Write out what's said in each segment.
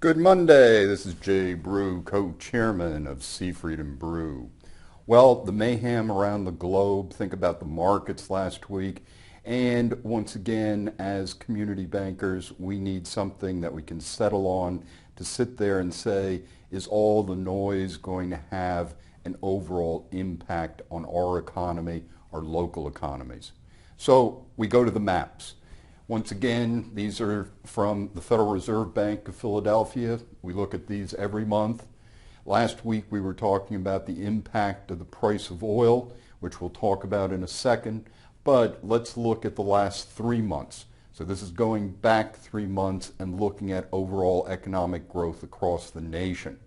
Good Monday. This is Jay Brew, co-chairman of Seafried and Brew. Well, the mayhem around the globe, think about the markets last week, and once again, as community bankers, we need something that we can settle on to sit there and say, is all the noise going to have an overall impact on our economy, our local economies? So we go to the maps. Once again, these are from the Federal Reserve Bank of Philadelphia. We look at these every month. Last week we were talking about the impact of the price of oil, which we'll talk about in a second. But let's look at the last 3 months. So this is going back 3 months and looking at overall economic growth across the nation.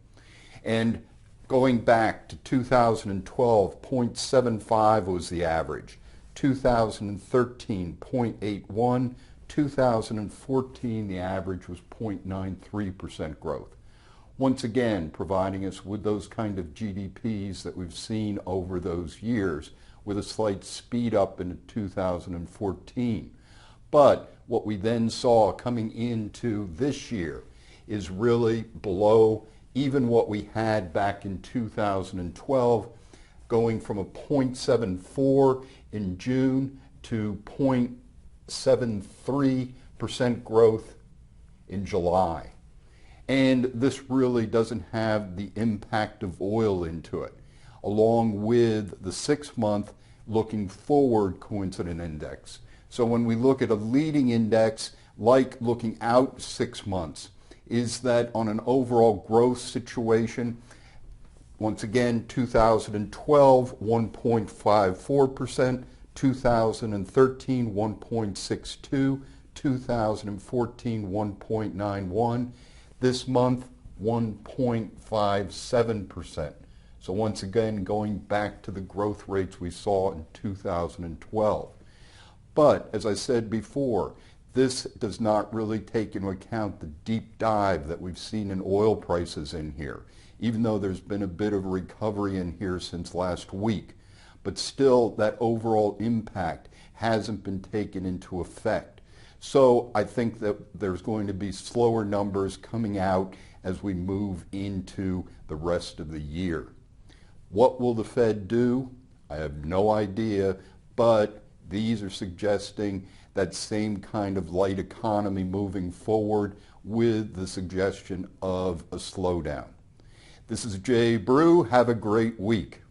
And going back to 2012, 0.75 was the average. 2013, 0.81. 2014, the average was 0.93% growth. Once again, providing us with those kind of GDPs that we've seen over those years, with a slight speed up in 2014. But what we then saw coming into this year is really below even what we had back in 2012, going from a 0.74 in June to 0.73% growth in July. And this really doesn't have the impact of oil into it, along with the 6-month looking forward coincident index. So when we look at a leading index, like looking out 6 months, is that on an overall growth situation, once again, 2012, 1.54%, 2013, 1.62%, 2014, 1.91%, this month, 1.57%. So once again, going back to the growth rates we saw in 2012. But as I said before, this does not really take into account the deep dive that we've seen in oil prices in here, even though there's been a bit of a recovery in here since last week. But still, that overall impact hasn't been taken into effect. So I think that there's going to be slower numbers coming out as we move into the rest of the year. What will the Fed do? I have no idea, but these are suggesting that same kind of light economy moving forward with the suggestion of a slowdown. This is Jay Brew. Have a great week.